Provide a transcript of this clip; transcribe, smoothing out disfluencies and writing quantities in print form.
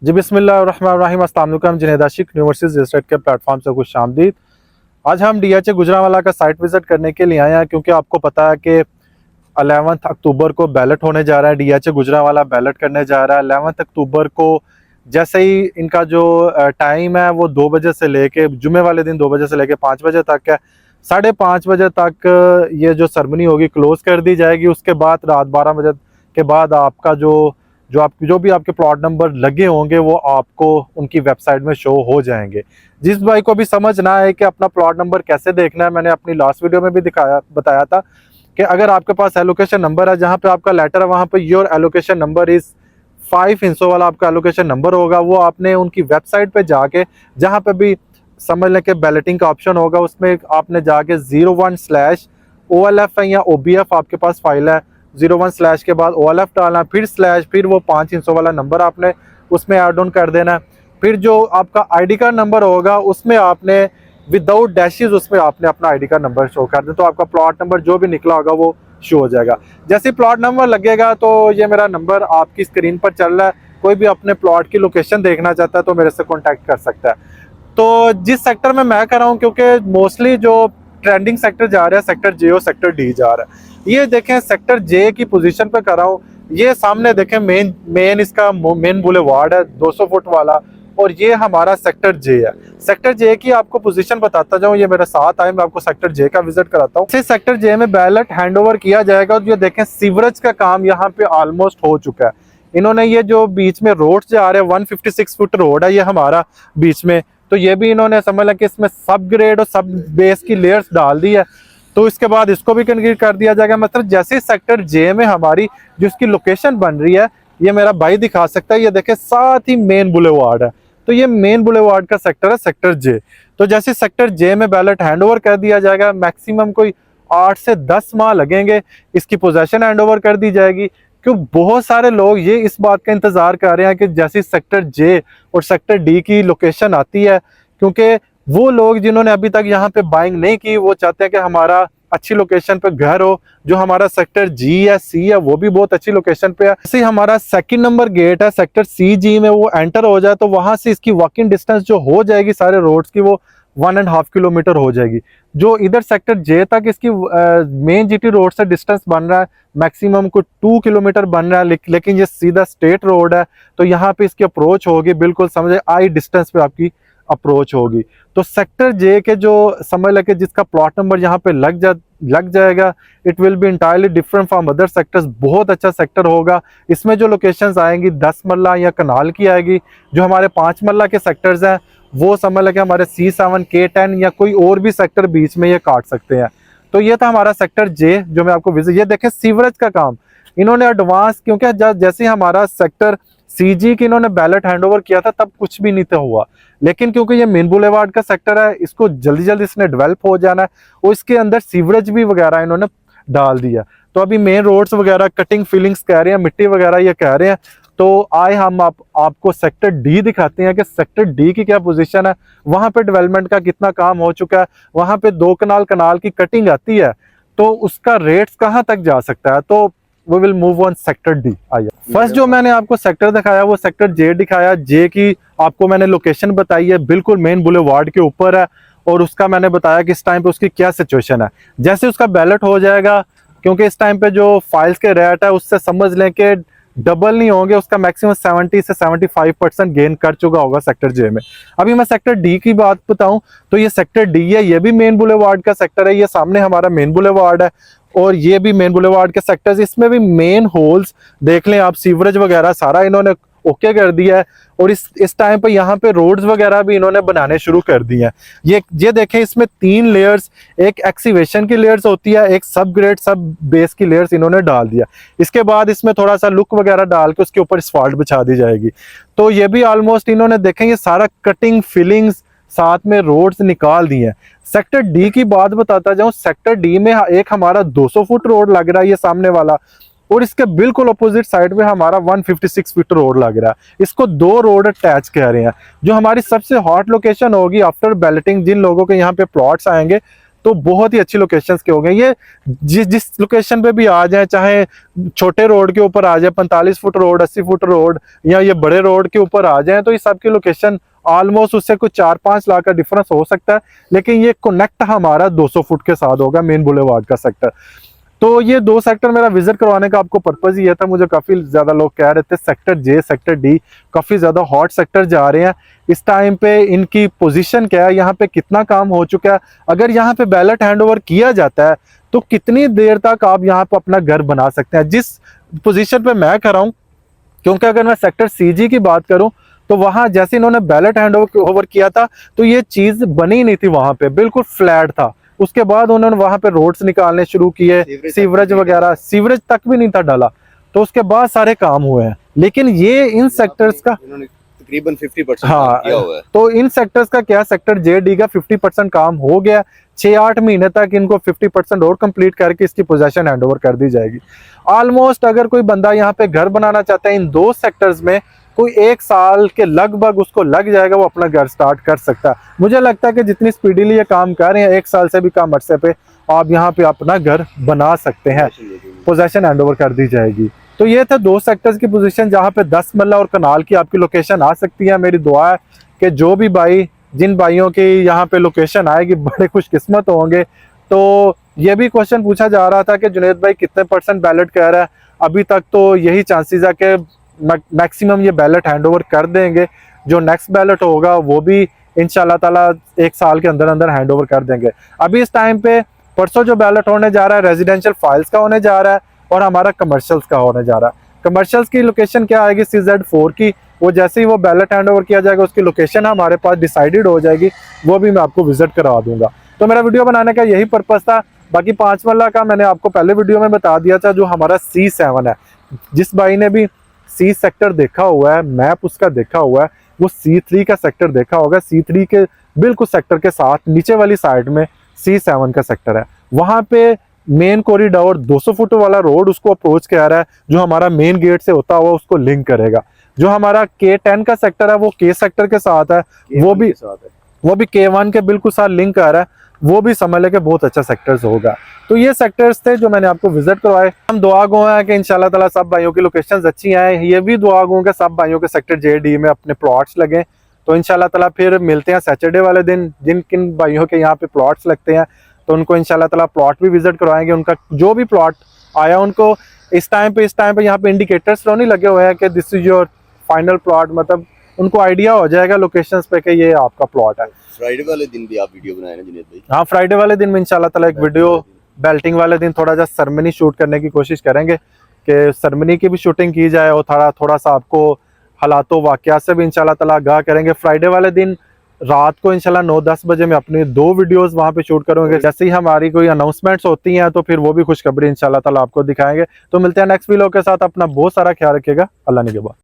जी बिस्मिल्लाहिर्रहमानिर्रहीम। अस्सलाम वालेकुम। जुनैद आशिक यूनिवर्सिटीज़ रिसर्च के प्लेटफॉर्म से खुशामदीद। आज हम डीएचए गुजरांवाला का साइट विज़िट करने के लिए आए हैं क्योंकि आपको पता है कि 11 अक्टूबर को बैलेट होने जा रहा है। डीएचए गुजरांवाला बैलेट करने जा रहा है 11 अक्टूबर को। जैसे ही इनका जो टाइम है वो 2 बजे से लेके जुमे वाले दिन 2 बजे से लेके 5 बजे तक है। 5:30 बजे तक ये जो सेरेमनी होगी क्लोज़ कर दी जाएगी। उसके बाद रात 12 बजे के बाद आपका जो भी आपके प्लॉट नंबर लगे होंगे वो आपको उनकी वेबसाइट में शो हो जाएंगे। जिस भाई को भी समझ ना आए कि अपना प्लॉट नंबर कैसे देखना है, मैंने अपनी लास्ट वीडियो में भी बताया था कि अगर आपके पास एलोकेशन नंबर है, जहाँ पे आपका लेटर है वहाँ पे योर एलोकेशन नंबर इज़ 5 हिस्सों वाला आपका एलोकेशन नंबर होगा, वो आपने उनकी वेबसाइट पे जाके जहाँ पे भी समझ लें कि बैलेटिंग का ऑप्शन होगा उसमें आपने जाके 01/OLF है या OBF आपके पास फाइल है, 01/ के बाद OLF डालना, फिर स्लैश, फिर वो 5 हिस्सों वाला नंबर आपने उसमें ऐड ऑन कर देना है। फिर जो आपका आईडी कार्ड नंबर होगा उसमें आपने विदाउट डैशेस उसमें आपने अपना आईडी कार्ड नंबर शो कर दें, तो आपका प्लॉट नंबर जो भी निकला होगा वो शो हो जाएगा। जैसे प्लॉट नंबर लगेगा तो ये मेरा नंबर आपकी स्क्रीन पर चल रहा है, कोई भी अपने प्लॉट की लोकेशन देखना चाहता है तो मेरे से कॉन्टैक्ट कर सकता है। तो जिस सेक्टर में मैं कर रहा हूँ, क्योंकि मोस्टली जो ट्रेंडिंग सेक्टर जा रहा है सेक्टर जे और सेक्टर डी जा रहा है। ये देखें सेक्टर जे की पोजीशन पे कर रहा हूँ। ये सामने देखें मेन इसका मेन बुलेवार्ड है 200 फुट वाला, और ये हमारा सेक्टर जे है। सेक्टर जे की आपको पोजीशन बताता जाऊँ, ये मेरे साथ आए, मैं आपको सेक्टर जे का विजिट कराता हूँ। इस सेक्टर जे में बैलेट हैंडओवर किया जाएगा। और ये देखें सीवरेज का काम यहाँ पे ऑलमोस्ट हो चुका है। इन्होंने ये जो बीच में रोड जा रहे हैं 156 फुट रोड है ये हमारा बीच में, तो ये भी इन्होंने समझ लिया कि इसमें सब ग्रेड और सब बेस की लेयर्स डाल दी है। तो इसके बाद इसको भी कंक्रीट कर दिया जाएगा। मतलब जैसे सेक्टर जे में हमारी जिसकी लोकेशन बन रही है, ये मेरा भाई दिखा सकता है, ये देखे साथ ही मेन बुलेवार्ड है, तो ये मेन बुलेवार्ड का सेक्टर है सेक्टर जे। तो जैसे सेक्टर जे में बैलेट हैंडओवर कर दिया जाएगा, मैक्सिमम कोई 8 से 10 माह लगेंगे, इसकी पोजेशन हैंडओवर कर दी जाएगी। क्यों बहुत सारे लोग ये इस बात का इंतजार कर रहे हैं कि जैसी सेक्टर जे और सेक्टर डी की लोकेशन आती है, क्योंकि वो लोग जिन्होंने अभी तक यहाँ पे बाइंग नहीं की वो चाहते हैं कि हमारा अच्छी लोकेशन पे घर हो। जो हमारा सेक्टर जी है सी है वो भी बहुत अच्छी लोकेशन पे है। जैसे हमारा सेकंड नंबर गेट है सेक्टर सी जी में, वो एंटर हो जाए तो वहां से इसकी वॉकिंग डिस्टेंस जो हो जाएगी सारे रोड्स की वो 1.5 किलोमीटर हो जाएगी। जो इधर सेक्टर जे तक इसकी मेन जीटी रोड से डिस्टेंस बन रहा है मैक्सिमम को 2 किलोमीटर बन रहा है, लेकिन ये सीधा स्टेट रोड है, तो यहाँ पे इसकी अप्रोच होगी बिल्कुल समझे आई डिस्टेंस पे आपकी अप्रोच होगी। तो सेक्टर जे के जो समझ लगे जिसका प्लॉट नंबर यहाँ पे लग जाएगा, it will be entirely different from other sectors. बहुत अच्छा सेक्टर होगा। इसमें जो लोकेशंस आएंगी 10 मरला या कनाल की आएगी। जो हमारे 5 मरला के सेक्टर्स हैं वो समझ लगे हमारे C7 K10 या कोई और भी सेक्टर बीच में ये काट सकते हैं। तो ये था हमारा सेक्टर जे जो मैं आपको विजिट। ये देखें सीवरेज का काम इन्होंने एडवांस, क्योंकि जैसे हमारा सेक्टर सीजी की इन्होंने बैलेट हैंडओवर किया था तब कुछ भी नहीं था हुआ, लेकिन क्योंकि ये मेन बुलेवार्ड का सेक्टर है इसको जल्दी जल्दी इसने डेवलप हो जाना है और इसके अंदर सीवरेज भी वगैरह इन्होंने डाल दिया। तो अभी मेन रोड्स वगैरह कटिंग फिलिंग्स कह रहे हैं, मिट्टी वगैरह ये कह रहे हैं। तो आए हम आपको सेक्टर डी दिखाते हैं कि सेक्टर डी की क्या पोजीशन है, वहां पे डेवलपमेंट का कितना काम हो चुका है। वहां पे 2 कनाल की कटिंग आती है तो उसका रेट्स कहाँ तक जा सकता है। तो we will move on sector D. आइए फर्स्ट जो मैंने आपको सेक्टर दिखाया वो सेक्टर जे दिखाया। जे की आपको मैंने लोकेशन बताई है, बिल्कुल मेन बुलेवार्ड के ऊपर है, और उसका मैंने बताया कि इस टाइम पे उसकी क्या सिचुएशन है। जैसे उसका बैलेट हो जाएगा, क्योंकि इस टाइम पे जो फाइल्स के रेट है उससे समझ लें कि डबल नहीं होंगे, उसका मैक्सिमम 70 से 75% गेन कर चुका होगा सेक्टर जे में। अभी मैं सेक्टर डी की बात बताऊं तो ये सेक्टर डी है, ये भी मेन बुलेवार्ड का सेक्टर है। ये सामने हमारा मेन बुलेवार्ड है और ये भी मेन बुलेवार्ड के सेक्टर्स। इसमें भी मेन होल्स देख लें आप, सीवरेज वगैरह सारा इन्होंने ओके कर दिया है, और इस टाइम पे यहाँ पे रोड्स वगैरह भी इन्होंने बनाने शुरू कर दिए हैं। ये देखें इसमें 3 लेयर्स, एक एक्सीवेशन की लेयर्स होती है, एक सब ग्रेड सब बेस की लेयर्स इन्होंने डाल दिया। इसके बाद इसमें थोड़ा सा लुक वगैरह डाल के उसके ऊपर असफाल्ट बिछा दी जाएगी। तो ये भी ऑलमोस्ट इन्होंने देखें ये सारा कटिंग फिलिंग्स साथ में रोड्स निकाल दिए हैं। सेक्टर डी की बात बताता जाऊं, सेक्टर डी में एक हमारा 200 फुट रोड लग रहा है ये सामने वाला, और इसके बिल्कुल अपोजिट साइड में हमारा 156 फीट रोड लग रहा है। इसको 2 रोड अटैच कह रहे हैं। जो हमारी सबसे हॉट लोकेशन होगी आफ्टर बैलेटिंग, जिन लोगों के यहाँ पे प्लॉट्स आएंगे तो बहुत ही अच्छी लोकेशंस के हो गए ये। जिस लोकेशन पे भी आ जाए, चाहे छोटे रोड के ऊपर आ जाए, 45 फुट रोड, 80 फुट रोड, या ये बड़े रोड के ऊपर आ जाए, तो ये सबकी लोकेशन ऑलमोस्ट उससे कुछ 4-5 लाख का डिफरेंस हो सकता है, लेकिन ये कनेक्ट हमारा 200 फुट के साथ होगा मेन बुलेवार्ड का सेक्टर। तो ये 2 सेक्टर मेरा विजिट करवाने का आपको पर्पज ये था। मुझे काफी ज्यादा लोग कह रहे थे सेक्टर जे, सेक्टर डी काफी ज्यादा हॉट सेक्टर जा रहे हैं, इस टाइम पे इनकी पोजीशन क्या है, यहाँ पे कितना काम हो चुका है, अगर यहाँ पे बैलेट हैंडओवर किया जाता है तो कितनी देर तक आप यहाँ पे अपना घर बना सकते हैं, जिस पोजीशन पे मैं कर रहा हूँ। क्योंकि अगर मैं सेक्टर सीजी की बात करूं तो वहां जैसे इन्होंने बैलेट हैंड ओवर किया था तो ये चीज बनी नहीं थी, वहां पे बिल्कुल फ्लैट था। उसके बाद उन्होंने वहां पे रोड्स निकालने शुरू किए, सीवरेज वगैरह, सीवरेज तक भी नहीं था डाला, तो उसके बाद सारे काम हुए हैं। लेकिन ये इन सेक्टर्स का तकरीबन 50% हाँ, किया हुआ है। तो इन सेक्टर्स का क्या, सेक्टर जे डी का 50% काम हो गया। 6-8 महीने तक इनको 50% और कंप्लीट करके इसकी पोजीशन हैंडओवर कर दी जाएगी। ऑलमोस्ट अगर कोई बंदा यहाँ पे घर बनाना चाहता है इन 2 सेक्टर्स में, कोई 1 साल के लगभग उसको लग जाएगा, वो अपना घर स्टार्ट कर सकता है। मुझे लगता है कि जितनी स्पीडीली ये काम कर रहे हैं, 1 साल से भी कम अरसे पे आप यहाँ पे अपना घर बना सकते हैं, पोजीशन हैंडओवर कर दी जाएगी। तो ये थे 2 सेक्टर्स की पोजीशन जहाँ पे 10 मरला और कनाल की आपकी लोकेशन आ सकती है। मेरी दुआ है कि जो भी भाई, जिन भाइयों की यहाँ पे लोकेशन आएगी, बड़े खुशकिस्मत होंगे। तो ये भी क्वेश्चन पूछा जा रहा था कि जुनेद भाई कितने % बैलेट कह रहा है, अभी तक तो यही चांसेस है कि मैक्सिमम ये बैलेट हैंडओवर कर देंगे। जो नेक्स्ट बैलेट होगा वो भी इंशाल्लाह ताला 1 साल के अंदर अंदर हैंडओवर कर देंगे। अभी इस टाइम पे परसों जो बैलेट होने जा रहा है रेजिडेंशियल फाइल्स का होने जा रहा है और हमारा कमर्शियल्स का होने जा रहा है। कमर्शियल्स की लोकेशन क्या आएगी CZ4 की, वो जैसे ही वो बैलेट हैंडओवर किया जाएगा उसकी लोकेशन हमारे पास डिसाइडेड हो जाएगी, वो भी मैं आपको विजिट करवा दूंगा। तो मेरा वीडियो बनाने का यही पर्पस था। बाकी 5 मरला का मैंने आपको पहले वीडियो में बता दिया था, जो हमारा C7 है। जिस भाई ने भी C सेक्टर देखा हुआ है, मैप उसका देखा हुआ है, वो C3 का सेक्टर देखा होगा। C3 के बिल्कुल सेक्टर के साथ नीचे वाली साइड में C7 का सेक्टर है। वहां पे मेन कॉरिडोर 200 फुट वाला रोड उसको अप्रोच किया रहा है, जो हमारा मेन गेट से होता हुआ उसको लिंक करेगा। जो हमारा K10 का सेक्टर है वो K सेक्टर के साथ है, वो भी K1 के बिल्कुल साथ लिंक कर रहा है, वो भी समझ ले के बहुत अच्छा सेक्टर्स होगा। तो ये सेक्टर्स थे जो मैंने आपको विजिट करवाए। हम दुआ गो हैं कि इंशाल्लाह ताला सब भाइयों की लोकेशंस अच्छी आए। ये भी दुआ गो कि सब भाइयों के सेक्टर JD में अपने प्लॉट्स लगे। तो इंशाल्लाह ताला फिर मिलते हैं सैटरडे वाले दिन। जिन किन भाइयों के यहाँ पे प्लॉट्स लगते हैं तो उनको इंशाल्लाह ताला प्लॉट भी विजिट करवाएंगे। उनका जो भी प्लॉट आया उनको इस टाइम पे यहाँ पे इंडिकेटर्स तो नहीं लगे हुए हैं कि this is your final plot, मतलब उनको आइडिया हो जाएगा लोकेशंस पे कि ये आपका प्लॉट है। फ्राइडे वाले दिन भी आप वीडियो बनाए ना जुनेद भाई? हाँ, फ्राइडे वाले दिन में इंशाल्लाह ताला एक वीडियो, बेल्टिंग वाले दिन थोड़ा सा सेरेमनी शूट करने की कोशिश करेंगे कि सेरेमनी की भी शूटिंग की जाए और थोड़ा सा आपको हालातों वाकयात से भी इंशाल्लाह ताला आगाह करेंगे। फ्राइडे वाले दिन रात को इंशाल्लाह 9-10 बजे मैं अपनी 2 वीडियोस वहां पे शूट करूंगा। जैसे ही हमारी कोई अनाउंसमेंट्स होती हैं तो फिर वो भी खुशखबरी इंशाल्लाह ताला आपको दिखाएंगे। तो मिलते हैं नेक्स्ट वीडियो के साथ। अपना बहुत सारा ख्याल रखिएगा। अल्लाह निगहबान।